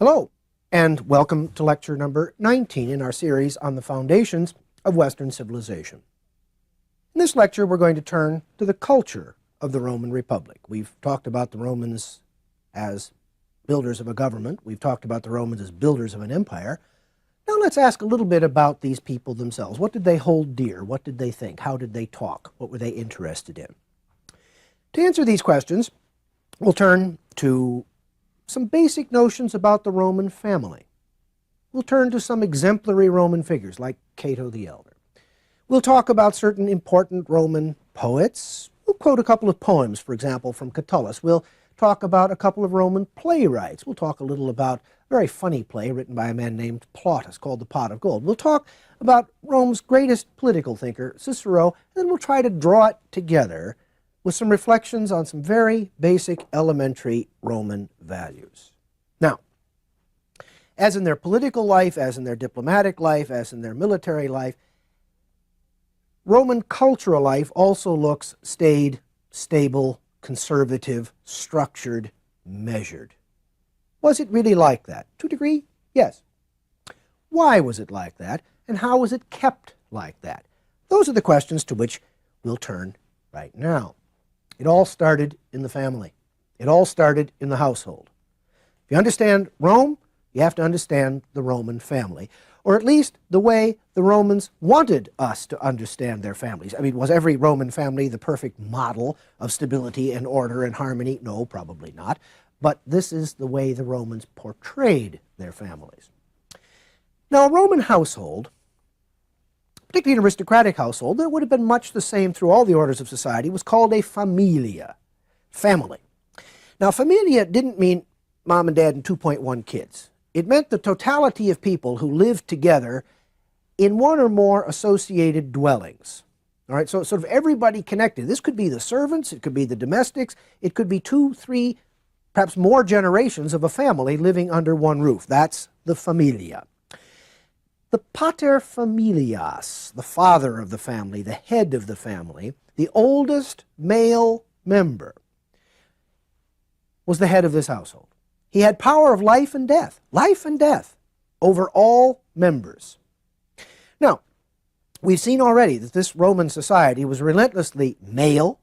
Hello, and welcome to lecture number 19 in our series on the foundations of Western civilization. In this lecture, we're going to turn to the culture of the Roman Republic. We've talked about the Romans as builders of a government. We've talked about the Romans as builders of an empire. Now let's ask a little bit about these people themselves. What did they hold dear? What did they think? How did they talk? What were they interested in? To answer these questions, we'll turn to some basic notions about the Roman family. We'll turn to some exemplary Roman figures like Cato the Elder. We'll talk about certain important Roman poets. We'll quote a couple of poems, for example, from Catullus. We'll talk about a couple of Roman playwrights. We'll talk a little about a very funny play written by a man named Plautus called The Pot of Gold. We'll talk about Rome's greatest political thinker, Cicero, and then we'll try to draw it together with some reflections on some very basic elementary Roman values. Now, as in their political life, as in their diplomatic life, as in their military life, Roman cultural life also looks staid, stable, conservative, structured, measured. Was it really like that? To a degree, yes. Why was it like that, and how was it kept like that? Those are the questions to which we'll turn right now. It all started in the family. It all started in the household. If you understand Rome, you have to understand the Roman family, or at least the way the Romans wanted us to understand their families. I mean, was every Roman family the perfect model of stability and order and harmony? No, probably not. But this is the way the Romans portrayed their families. Now, a Roman household, particularly an aristocratic household, that would have been much the same through all the orders of society, was called a familia, family. Now, familia didn't mean mom and dad and 2.1 kids. It meant the totality of people who lived together in one or more associated dwellings. All right, so sort of everybody connected. This could be the servants, it could be the domestics, it could be 2, 3, perhaps more generations of a family living under one roof. That's the familia. The pater familias, the father of the family, the head of the family, the oldest male member, was the head of this household. He had power of life and death over all members. Now, we've seen already that this Roman society was relentlessly male,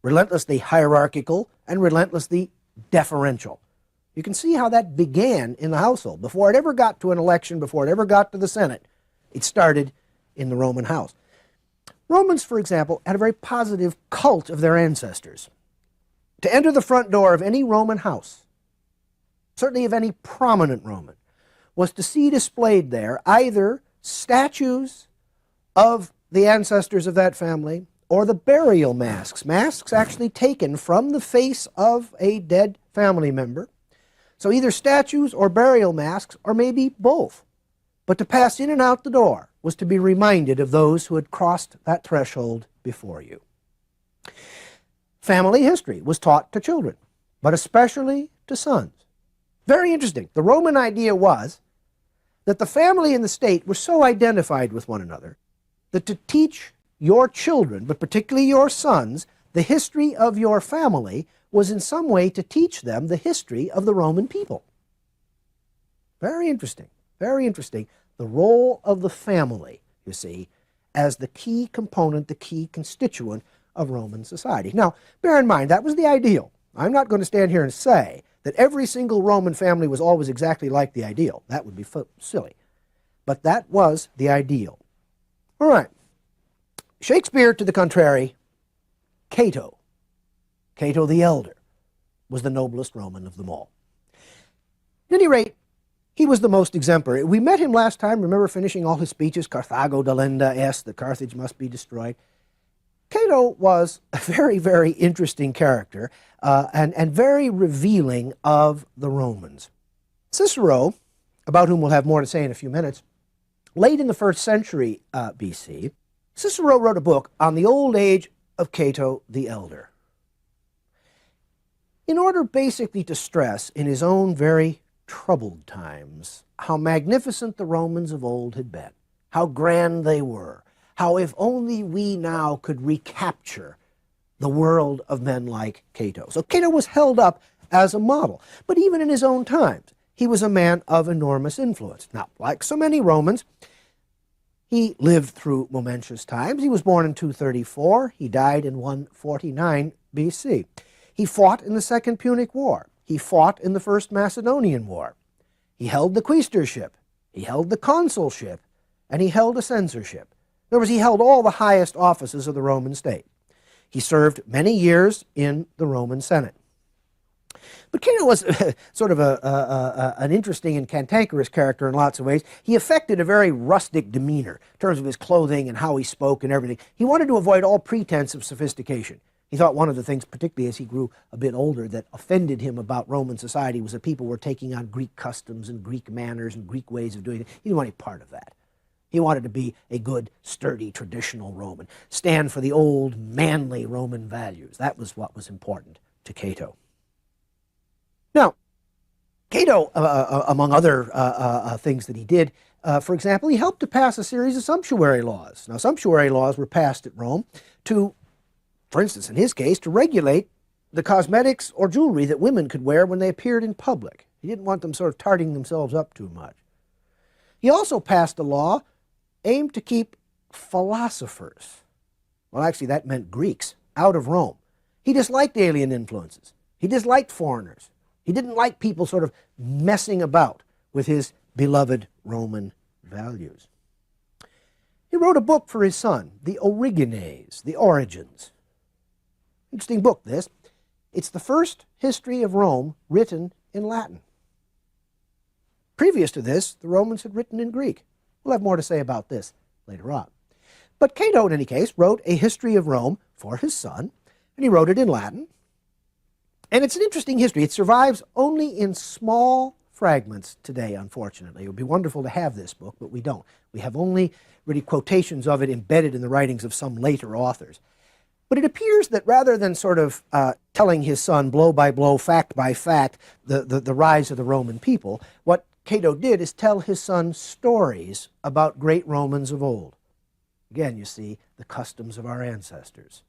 relentlessly hierarchical, and relentlessly deferential. You can see how that began in the household. Before it ever got to an election, before it ever got to the Senate, it started in the Roman house. Romans, for example, had a very positive cult of their ancestors. To enter the front door of any Roman house, certainly of any prominent Roman, was to see displayed there either statues of the ancestors of that family or the burial masks, masks actually taken from the face of a dead family member. So either statues or burial masks, or maybe both. But to pass in and out the door was to be reminded of those who had crossed that threshold before you. Family history was taught to children, but especially to sons. Very interesting. The Roman idea was that the family and the state were so identified with one another that to teach your children, but particularly your sons, the history of your family was in some way to teach them the history of the Roman people. Very interesting, very interesting. The role of the family, you see, as the key component, the key constituent of Roman society. Now, bear in mind, that was the ideal. I'm not going to stand here and say that every single Roman family was always exactly like the ideal. That would be silly. But that was the ideal. All right. Shakespeare, to the contrary, Cato the Elder, was the noblest Roman of them all. At any rate, he was the most exemplary. We met him last time, remember finishing all his speeches, Carthago delenda est, that Carthage must be destroyed. Cato was a very, very interesting character and very revealing of the Romans. Cicero, about whom we'll have more to say in a few minutes, late in the 1st century BC, Cicero wrote a book on the old age of Cato the Elder, in order basically to stress in his own very troubled times how magnificent the Romans of old had been, how grand they were, how if only we now could recapture the world of men like Cato. So Cato was held up as a model, but even in his own times, he was a man of enormous influence. Now, like so many Romans, he lived through momentous times. He was born in 234. He died in 149 BC. He fought in the Second Punic War. He fought in the First Macedonian War. He held the quaestorship. He held the consulship. And he held a censorship. In other words, he held all the highest offices of the Roman state. He served many years in the Roman Senate. But Cato was sort of an interesting and cantankerous character in lots of ways. He affected a very rustic demeanor in terms of his clothing and how he spoke and everything. He wanted to avoid all pretense of sophistication. He thought one of the things, particularly as he grew a bit older, that offended him about Roman society was that people were taking on Greek customs and Greek manners and Greek ways of doing it. He didn't want any part of that. He wanted to be a good, sturdy, traditional Roman, stand for the old, manly Roman values. That was what was important to Cato. Now, Cato, among other things that he did, for example, he helped to pass a series of sumptuary laws. Now, sumptuary laws were passed at Rome to, for instance, in his case, to regulate the cosmetics or jewelry that women could wear when they appeared in public. He didn't want them sort of tarting themselves up too much. He also passed a law aimed to keep philosophers, well, actually that meant Greeks, out of Rome. He disliked alien influences. He disliked foreigners. He didn't like people sort of messing about with his beloved Roman values. He wrote a book for his son, the Origines, the Origins. Interesting book, this. It's the first history of Rome written in Latin. Previous to this, the Romans had written in Greek. We'll have more to say about this later on. But Cato, in any case, wrote a history of Rome for his son, and he wrote it in Latin. And it's an interesting history. It survives only in small fragments today, unfortunately. It would be wonderful to have this book, but we don't. We have only really quotations of it embedded in the writings of some later authors. But it appears that rather than sort of telling his son blow by blow, fact by fact, the rise of the Roman people, what Cato did is tell his son stories about great Romans of old. Again, you see, the customs of our ancestors.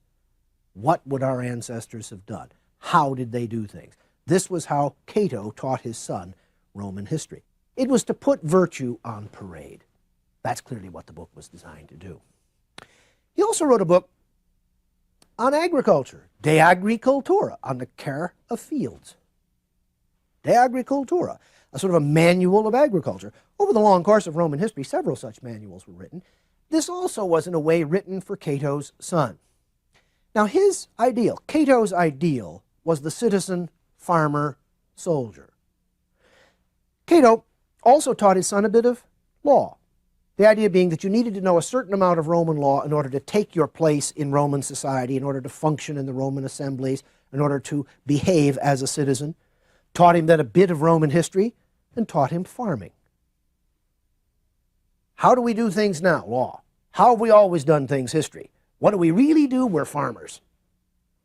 What would our ancestors have done? How did they do things? This was how Cato taught his son Roman history. It was to put virtue on parade. That's clearly what the book was designed to do. He also wrote a book on agriculture, De Agricultura, on the care of fields. De Agricultura, a sort of a manual of agriculture. Over the long course of Roman history, several such manuals were written. This also was, in a way, written for Cato's son. Now, his ideal, Cato's ideal, was the citizen, farmer, soldier. Cato also taught his son a bit of law. The idea being that you needed to know a certain amount of Roman law in order to take your place in Roman society, in order to function in the Roman assemblies, in order to behave as a citizen. Taught him then a bit of Roman history, and taught him farming. How do we do things now? Law. How have we always done things? History. What do we really do? We're farmers.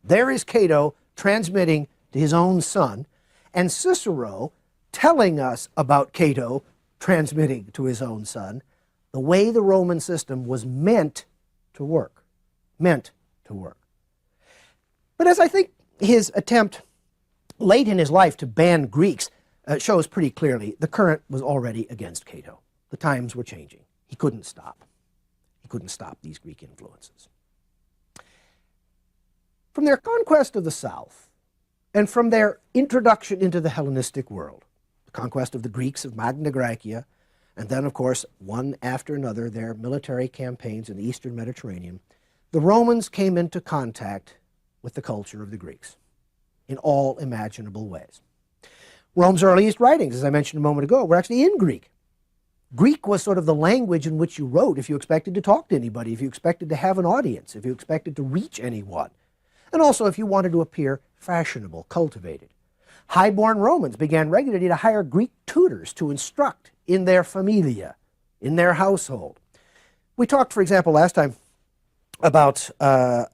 There is Cato transmitting to his own son, and Cicero telling us about Cato transmitting to his own son the way the Roman system was meant to work. Meant to work. But as I think his attempt late in his life to ban Greeks shows pretty clearly, the current was already against Cato. The times were changing. He couldn't stop. He couldn't stop these Greek influences. From their conquest of the South, and from their introduction into the Hellenistic world, the conquest of the Greeks of Magna Graecia, and then, of course, one after another, their military campaigns in the Eastern Mediterranean, the Romans came into contact with the culture of the Greeks in all imaginable ways. Rome's earliest writings, as I mentioned a moment ago, were actually in Greek. Greek was sort of the language in which you wrote if you expected to talk to anybody, if you expected to have an audience, if you expected to reach anyone, and also if you wanted to appear fashionable, cultivated. High-born Romans began regularly to hire Greek tutors to instruct in their familia, in their household. We talked, for example, last time about well,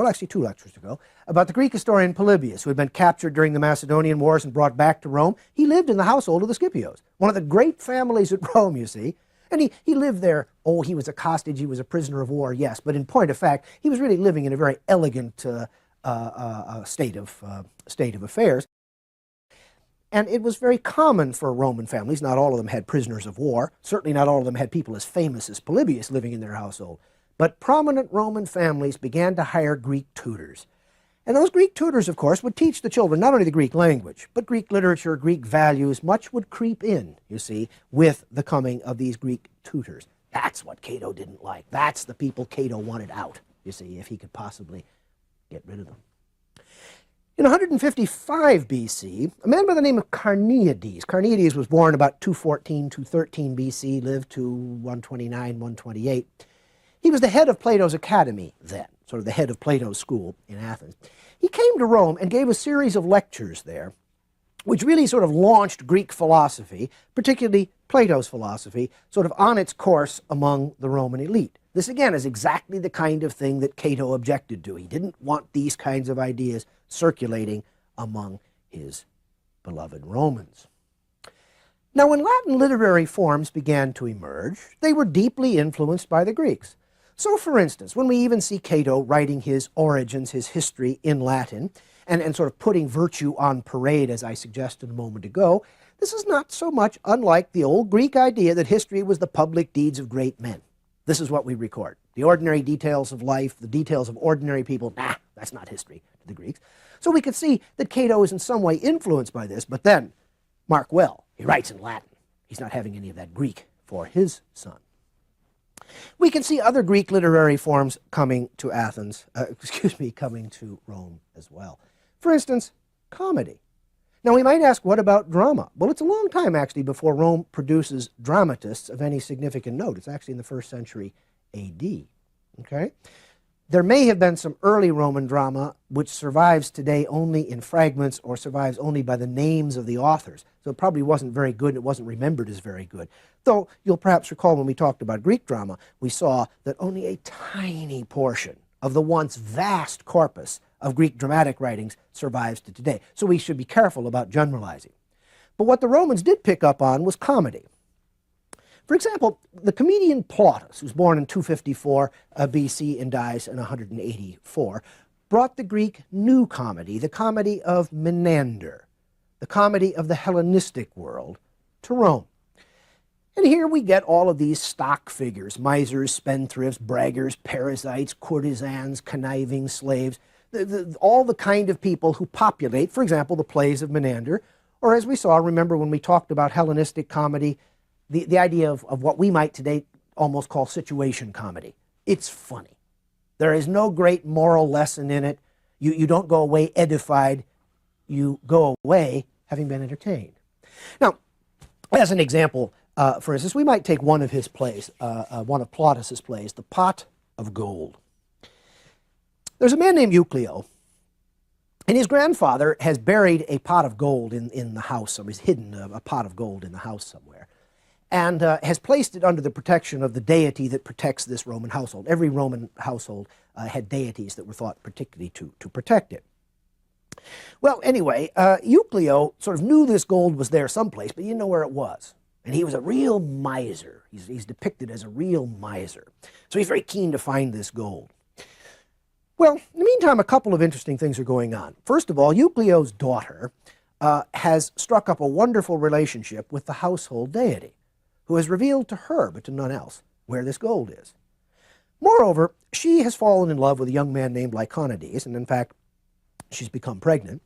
actually 2 lectures ago, about the Greek historian Polybius, who had been captured during the Macedonian Wars and brought back to Rome. He lived in the household of the Scipios, one of the great families at Rome, you see. And he lived there. Oh, he was a hostage, he was a prisoner of war, yes. But in point of fact, he was really living in a very elegant state of affairs. And it was very common for Roman families. Not all of them had prisoners of war. Certainly not all of them had people as famous as Polybius living in their household. But prominent Roman families began to hire Greek tutors. And those Greek tutors, of course, would teach the children not only the Greek language, but Greek literature, Greek values. Much would creep in, you see, with the coming of these Greek tutors. That's what Cato didn't like. That's the people Cato wanted out, you see, if he could possibly get rid of them. In 155 BC, a man by the name of Carneades was born about 214, 213 BC, lived to 129, 128. He was the head of Plato's academy then, sort of the head of Plato's school in Athens. He came to Rome and gave a series of lectures there, which really sort of launched Greek philosophy, particularly Plato's philosophy, sort of on its course among the Roman elite. This, again, is exactly the kind of thing that Cato objected to. He didn't want these kinds of ideas circulating among his beloved Romans. Now, when Latin literary forms began to emerge, they were deeply influenced by the Greeks. So, for instance, when we even see Cato writing his origins, his history in Latin, and sort of putting virtue on parade, as I suggested a moment ago, this is not so much unlike the old Greek idea that history was the public deeds of great men. This is what we record. The ordinary details of life, the details of ordinary people, that's not history to the Greeks. So we can see that Cato is in some way influenced by this, but then, mark well, he writes in Latin. He's not having any of that Greek for his son. We can see other Greek literary forms coming to coming to Rome as well. For instance, comedy. Now we might ask, what about drama? Well, it's a long time actually before Rome produces dramatists of any significant note. It's actually in the 1st century AD. Okay? There may have been some early Roman drama which survives today only in fragments or survives only by the names of the authors. So it probably wasn't very good. It wasn't remembered as very good. Though you'll perhaps recall when we talked about Greek drama, we saw that only a tiny portion of the once vast corpus of Greek dramatic writings survives to today. So we should be careful about generalizing. But what the Romans did pick up on was comedy. For example, the comedian Plautus, who's born in 254 BC and dies in 184, brought the Greek new comedy, the comedy of Menander, the comedy of the Hellenistic world, to Rome. And here we get all of these stock figures: misers, spendthrifts, braggers, parasites, courtesans, conniving slaves, all the kind of people who populate, for example, the plays of Menander, or as we saw, remember when we talked about Hellenistic comedy, the idea of what we might today almost call situation comedy. It's funny. There is no great moral lesson in it. You don't go away edified. You go away having been entertained. Now, as an example, for instance, we might take one of his plays, one of Plautus's plays, The Pot of Gold. There's a man named Euclio, and his grandfather has buried a pot of gold in the house, or has hidden a pot of gold in the house somewhere, and has placed it under the protection of the deity that protects this Roman household. Every Roman household had deities that were thought particularly to protect it. Well, anyway, Euclio sort of knew this gold was there someplace, but he didn't know where it was. And he was a real miser. He's depicted as a real miser. So he's very keen to find this gold. Well, in the meantime, a couple of interesting things are going on. First of all, Euclio's daughter has struck up a wonderful relationship with the household deity, who has revealed to her, but to none else, where this gold is. Moreover, she has fallen in love with a young man named Lyconides, and in fact, she's become pregnant.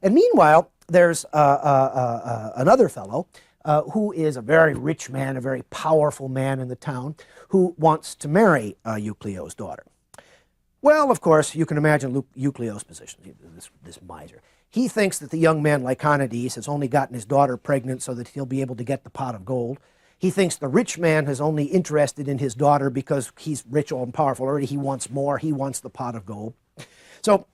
And meanwhile, there's another fellow who is a very rich man, a very powerful man in the town, who wants to marry Euclio's daughter. Well, of course, you can imagine Euclio's position, this miser. He thinks that the young man Lyconides has only gotten his daughter pregnant so that he'll be able to get the pot of gold. He thinks the rich man is only interested in his daughter because he's rich and powerful already. He wants more. He wants the pot of gold. So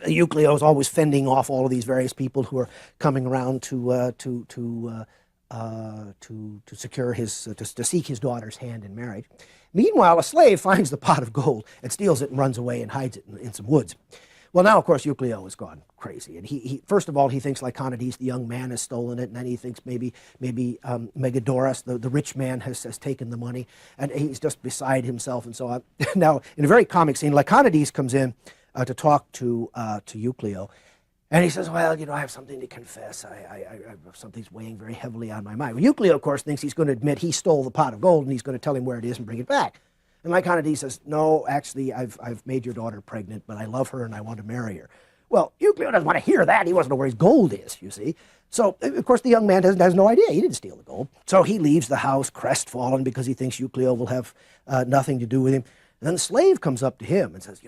Euclio is always fending off all of these various people who are coming around to secure his, to seek his daughter's hand in marriage. Meanwhile, a slave finds the pot of gold and steals it and runs away and hides it in some woods. Well, now, of course, Euclio has gone crazy. And he first of all, he thinks Lyconides, the young man, has stolen it. And then he thinks maybe Megadorus, the rich man, has taken the money. And he's just beside himself and so on. Now, in a very comic scene, Lyconides comes in to talk to Euclio. And he says, well, I have something to confess. Something's weighing very heavily on my mind. Well, Euclid, of course, thinks he's going to admit he stole the pot of gold, and he's going to tell him where it is and bring it back. And Lyconides says, no, actually, I've made your daughter pregnant, but I love her and I want to marry her. Well, Euclid doesn't want to hear that. He doesn't know where his gold is, you see. So, of course, the young man has no idea. He didn't steal the gold. So he leaves the house crestfallen because he thinks Euclid will have nothing to do with him. And then the slave comes up to him and says,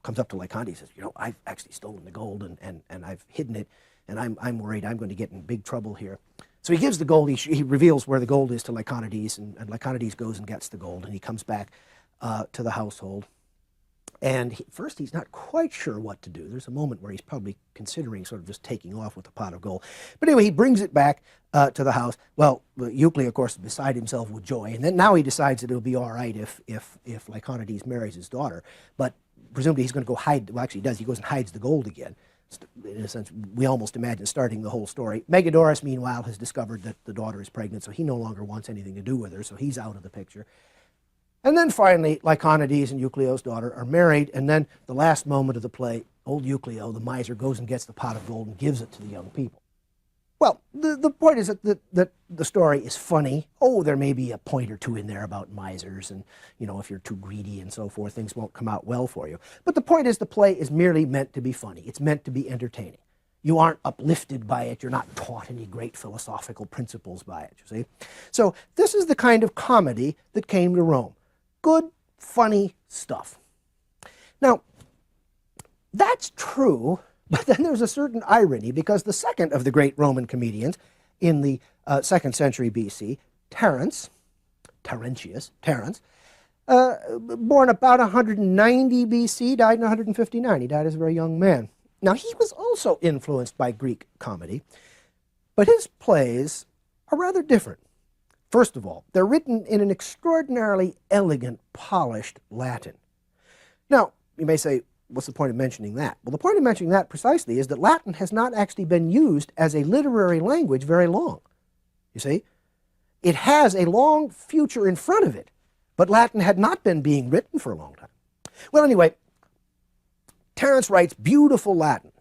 comes up to Lyconides and says, I've actually stolen the gold and I've hidden it, and I'm worried I'm going to get in big trouble here. So he gives the gold, he reveals where the gold is to Lyconides, and Lyconides goes and gets the gold, and he comes back to the household. And first he's not quite sure what to do. There's a moment where he's probably considering sort of just taking off with the pot of gold. But anyway, he brings it back to the house. Well, Euclid, of course, is beside himself with joy, and then now he decides that it'll be all right if Lyconides marries his daughter. But presumably he's going to go hide, well, actually he does, he goes and hides the gold again. In a sense, we almost imagine starting the whole story. Megadorus, meanwhile, has discovered that the daughter is pregnant, so he no longer wants anything to do with her, so he's out of the picture. And then finally, Lyconides and Euclid's daughter are married, and then the last moment of the play, old Euclid, the miser, goes and gets the pot of gold and gives it to the young people. Well, the point is that the story is funny. Oh, there may be a point or two in there about misers, and, if you're too greedy and so forth, things won't come out well for you. But the point is the play is merely meant to be funny. It's meant to be entertaining. You aren't uplifted by it. You're not taught any great philosophical principles by it, you see. So this is the kind of comedy that came to Rome. Good, funny stuff. Now, that's true, but then there's a certain irony, because the second of the great Roman comedians in the 2nd century BC, Terence, born about 190 BC, died in 159. He died as a very young man. Now, he was also influenced by Greek comedy, but his plays are rather different. First of all, they're written in an extraordinarily elegant, polished Latin. Now, you may say, what's the point of mentioning that? Well, the point of mentioning that precisely is that Latin has not actually been used as a literary language very long. You see? It has a long future in front of it, but Latin had not been being written for a long time. Well, anyway, Terence writes beautiful Latin.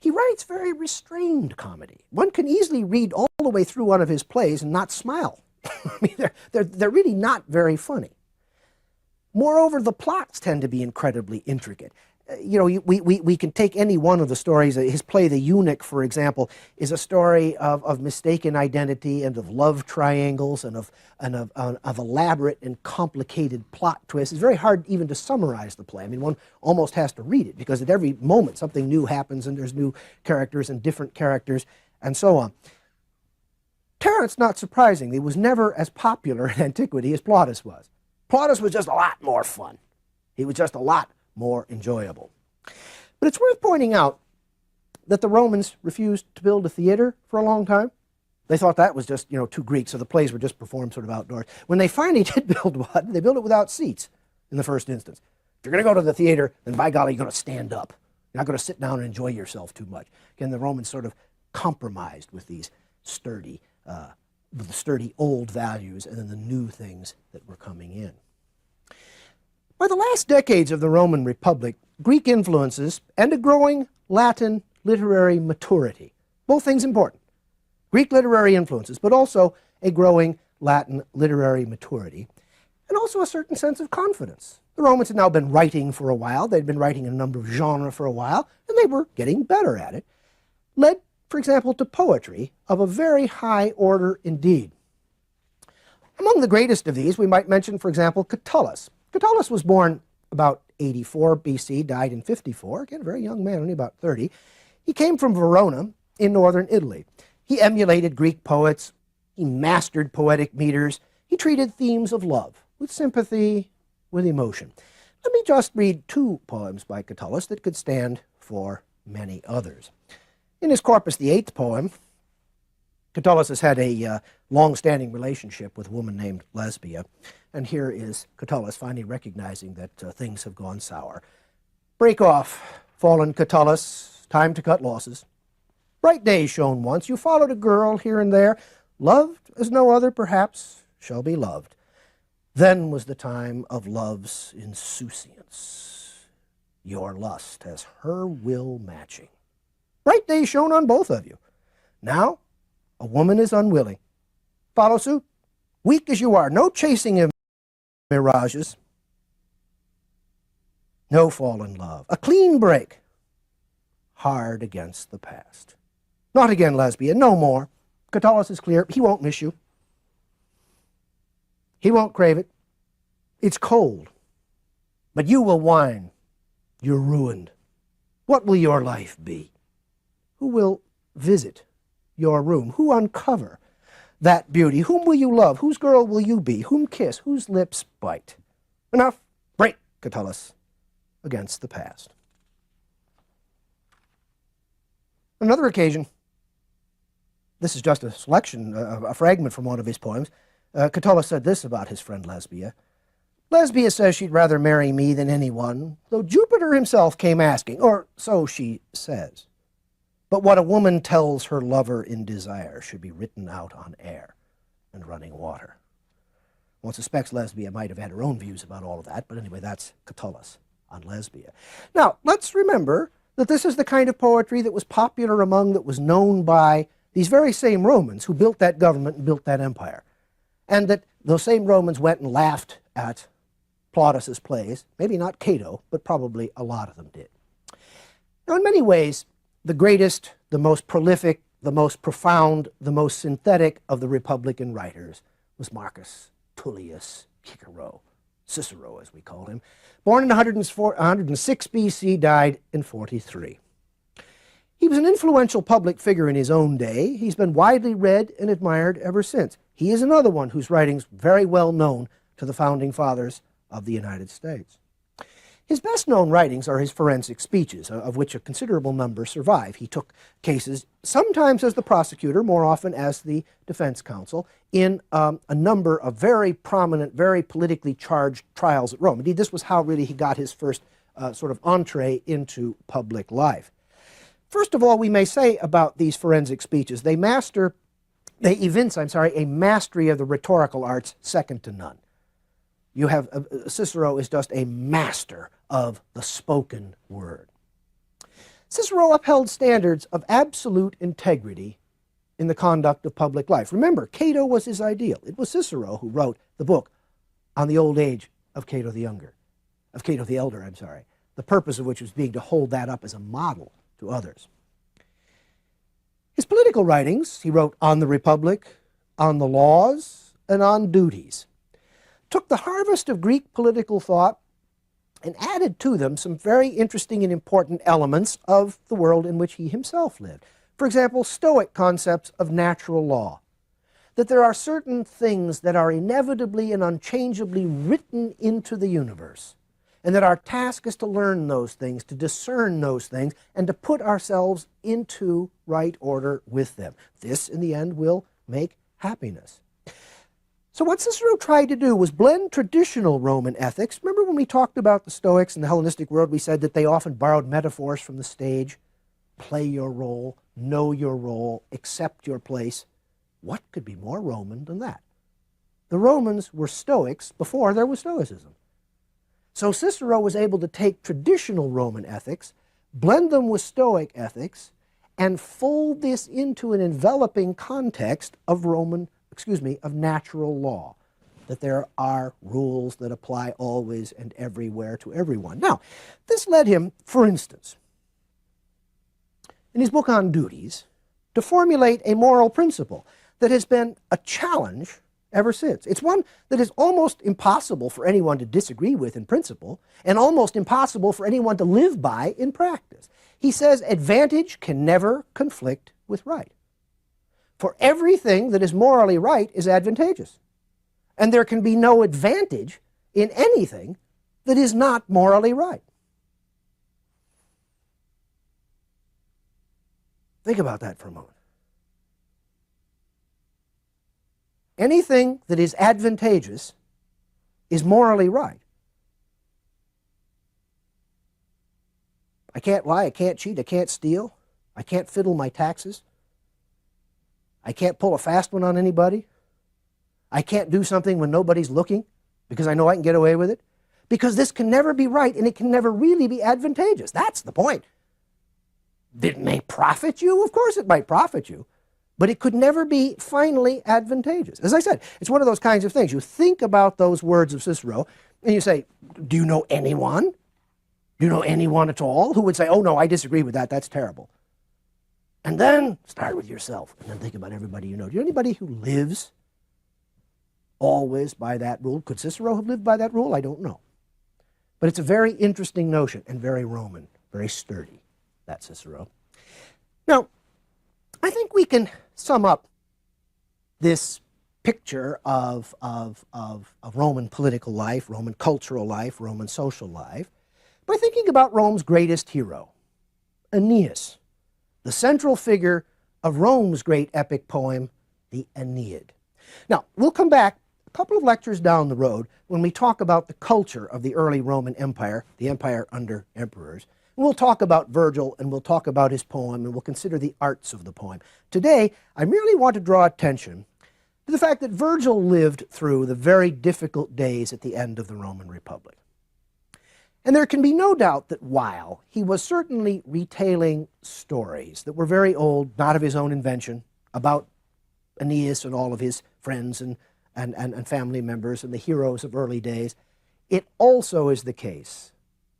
He writes very restrained comedy. One can easily read all the way through one of his plays and not smile. I mean, they're really not very funny. Moreover, the plots tend to be incredibly intricate. We can take any one of the stories. His play, The Eunuch, for example, is a story of mistaken identity and of love triangles and of elaborate and complicated plot twists. It's very hard even to summarize the play. I mean, one almost has to read it, because at every moment something new happens and there's new characters and different characters and so on. Terence, not surprisingly, was never as popular in antiquity as Plautus was. Plautus was just a lot more fun. He was just a lot more enjoyable. But it's worth pointing out that the Romans refused to build a theater for a long time. They thought that was just, too Greek, so the plays were just performed sort of outdoors. When they finally did build one, they built it without seats in the first instance. If you're going to go to the theater, then by golly, you're going to stand up. You're not going to sit down and enjoy yourself too much. Again, the Romans sort of compromised with these sturdy old values and then the new things that were coming in. By the last decades of the Roman Republic, Greek influences and a growing Latin literary maturity, both things important. Greek literary influences, but also a growing Latin literary maturity, and also a certain sense of confidence. The Romans had now been writing for a while. They'd been writing in a number of genres for a while, and they were getting better at it, led, for example, to poetry of a very high order indeed. Among the greatest of these, we might mention, for example, Catullus. Catullus was born about 84 BC, died in 54, again, a very young man, only about 30. He came from Verona in northern Italy. He emulated Greek poets. He mastered poetic meters. He treated themes of love with sympathy, with emotion. Let me just read two poems by Catullus that could stand for many others. In his corpus, the 8th poem, Catullus has had a long-standing relationship with a woman named Lesbia, and here is Catullus finally recognizing that things have gone sour. Break off, fallen Catullus, time to cut losses. Bright days shone once, you followed a girl here and there, loved as no other perhaps shall be loved. Then was the time of love's insouciance. Your lust has her will matching. Bright days shone on both of you. Now, a woman is unwilling. Follow suit? Weak as you are, no chasing of mirages. No fall in love. A clean break. Hard against the past. Not again, lesbian, no more. Catullus is clear. He won't miss you. He won't crave it. It's cold. But you will whine. You're ruined. What will your life be? Who will visit your room? Who uncover that beauty? Whom will you love? Whose girl will you be? Whom kiss? Whose lips bite? Enough. Break, Catullus, against the past. Another occasion, this is just a selection, a fragment from one of his poems. Catullus said this about his friend Lesbia. Lesbia says she'd rather marry me than anyone, though Jupiter himself came asking, or so she says. But what a woman tells her lover in desire should be written out on air and running water. One suspects Lesbia might have had her own views about all of that, but anyway, that's Catullus on Lesbia. Now, let's remember that this is the kind of poetry that was popular among, that was known by these very same Romans who built that government and built that empire. And that those same Romans went and laughed at Plautus's plays. Maybe not Cato, but probably a lot of them did. Now, in many ways, the greatest, the most prolific, the most profound, the most synthetic of the Republican writers was Marcus Tullius Cicero, as we call him. Born in 106 BC, died in 43. He was an influential public figure in his own day. He's been widely read and admired ever since. He is another one whose writings very well known to the founding fathers of the United States. His best-known writings are his forensic speeches, of which a considerable number survive. He took cases, sometimes as the prosecutor, more often as the defense counsel, in a number of very prominent, very politically charged trials at Rome. Indeed, this was how really he got his first sort of entree into public life. First of all, we may say about these forensic speeches, they evince a mastery of the rhetorical arts second to none. You have, Cicero is just a master of the spoken word. Cicero upheld standards of absolute integrity in the conduct of public life. Remember, Cato was his ideal. It was Cicero who wrote the book on the old age of Cato the Elder, the purpose of which was being to hold that up as a model to others. His political writings, he wrote on the Republic, on the laws, and on duties, took the harvest of Greek political thought and added to them some very interesting and important elements of the world in which he himself lived. For example, Stoic concepts of natural law, that there are certain things that are inevitably and unchangeably written into the universe, and that our task is to learn those things, to discern those things, and to put ourselves into right order with them. This, in the end, will make happiness. So what Cicero tried to do was blend traditional Roman ethics. Remember when we talked about the Stoics in the Hellenistic world, we said that they often borrowed metaphors from the stage. Play your role, know your role, accept your place. What could be more Roman than that? The Romans were Stoics before there was Stoicism. So Cicero was able to take traditional Roman ethics, blend them with Stoic ethics, and fold this into an enveloping context of of natural law, that there are rules that apply always and everywhere to everyone. Now, this led him, for instance, in his book on duties, to formulate a moral principle that has been a challenge ever since. It's one that is almost impossible for anyone to disagree with in principle, and almost impossible for anyone to live by in practice. He says advantage can never conflict with right. For everything that is morally right is advantageous. And there can be no advantage in anything that is not morally right. Think about that for a moment. Anything that is advantageous is morally right. I can't lie, I can't cheat, I can't steal, I can't fiddle my taxes. I can't pull a fast one on anybody. I can't do something when nobody's looking because I know I can get away with it. Because this can never be right and it can never really be advantageous. That's the point. It may profit you, of course it might profit you, but it could never be finally advantageous. As I said, it's one of those kinds of things. You think about those words of Cicero, and you say, do you know anyone? Do you know anyone at all who would say, oh no, I disagree with that, that's terrible? And then start with yourself, and then think about everybody you know. Do you know anybody who lives always by that rule? Could Cicero have lived by that rule? I don't know. But it's a very interesting notion, and very Roman, very sturdy, that Cicero. Now, I think we can sum up this picture of Roman political life, Roman cultural life, Roman social life, by thinking about Rome's greatest hero, Aeneas, the central figure of Rome's great epic poem, the Aeneid. Now, we'll come back a couple of lectures down the road when we talk about the culture of the early Roman Empire, the empire under emperors. And we'll talk about Virgil, and we'll talk about his poem, and we'll consider the arts of the poem. Today, I merely want to draw attention to the fact that Virgil lived through the very difficult days at the end of the Roman Republic. And there can be no doubt that while he was certainly retailing stories that were very old, not of his own invention, about Aeneas and all of his friends and family members and the heroes of early days, it also is the case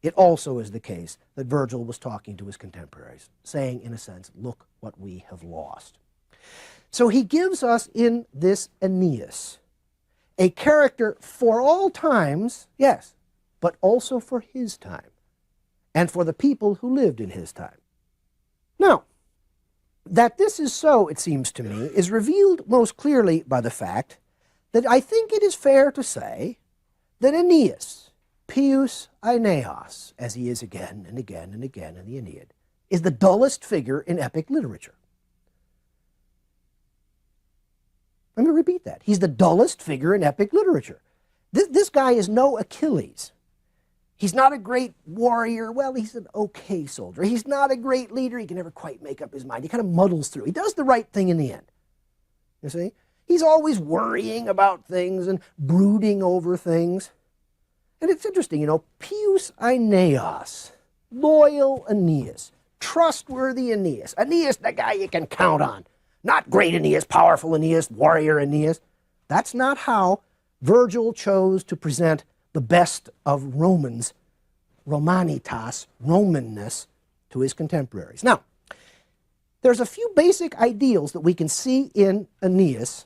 that Virgil was talking to his contemporaries, saying, in a sense, look what we have lost. So he gives us in this Aeneas a character for all times, yes, but also for his time, and for the people who lived in his time. Now, that this is so, it seems to me, is revealed most clearly by the fact that I think it is fair to say that Aeneas, Pius Aeneas, as he is again and again and again in the Aeneid, is the dullest figure in epic literature. Let me repeat that. He's the dullest figure in epic literature. This guy is no Achilles. He's not a great warrior. Well, he's an okay soldier. He's not a great leader. He can never quite make up his mind. He kind of muddles through. He does the right thing in the end. You see? He's always worrying about things and brooding over things. And it's interesting, you know, Pius Aeneas, loyal Aeneas, trustworthy Aeneas, Aeneas the guy you can count on. Not great Aeneas, powerful Aeneas, warrior Aeneas. That's not how Virgil chose to present the best of Romans, Romanitas, Romanness, to his contemporaries. Now, there's a few basic ideals that we can see in Aeneas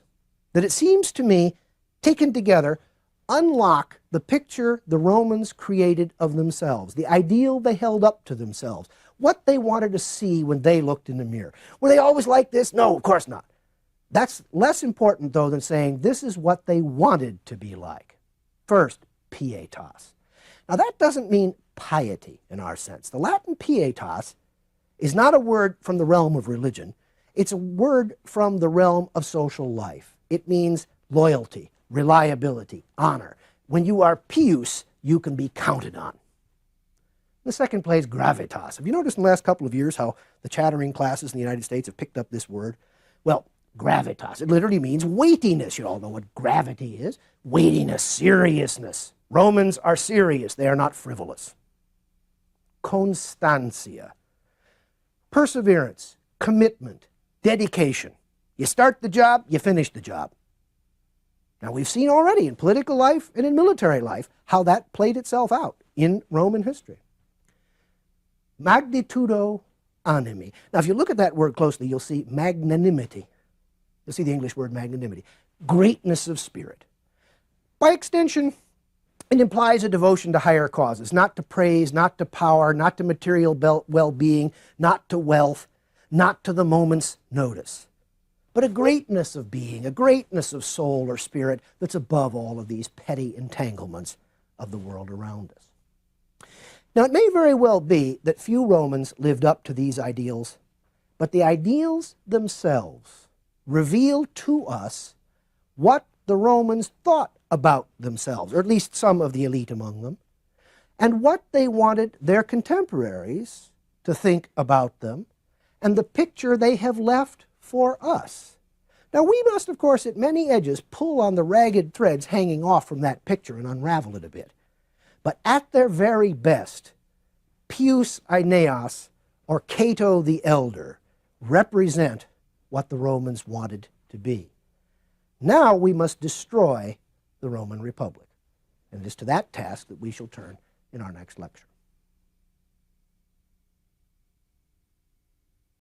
that it seems to me, taken together, unlock the picture the Romans created of themselves, the ideal they held up to themselves, what they wanted to see when they looked in the mirror. Were they always like this? No, of course not. That's less important, though, than saying this is what they wanted to be like. First, pietas. Now, that doesn't mean piety in our sense. The Latin pietas is not a word from the realm of religion. It's a word from the realm of social life. It means loyalty, reliability, honor. When you are pious, you can be counted on. The second place, gravitas. Have you noticed in the last couple of years how the chattering classes in the United States have picked up this word? Well, gravitas, it literally means weightiness. You all know what gravity is. Weightiness, seriousness. Romans are serious. They are not frivolous. Constantia. Perseverance, commitment, dedication. You start the job, you finish the job. Now, we've seen already in political life and in military life how that played itself out in Roman history. Magnitudo animi. Now, if you look at that word closely, you'll see magnanimity. You'll see the English word magnanimity. Greatness of spirit. By extension, it implies a devotion to higher causes, not to praise, not to power, not to material well-being, not to wealth, not to the moment's notice, but a greatness of being, a greatness of soul or spirit that's above all of these petty entanglements of the world around us. Now, it may very well be that few Romans lived up to these ideals, but the ideals themselves reveal to us what the Romans thought about themselves, or at least some of the elite among them, and what they wanted their contemporaries to think about them, and the picture they have left for us. Now, we must, of course, at many edges pull on the ragged threads hanging off from that picture and unravel it a bit. But at their very best, Pius Aeneas or Cato the Elder represent what the Romans wanted to be. Now we must destroy the Roman Republic. And it is to that task that we shall turn in our next lecture.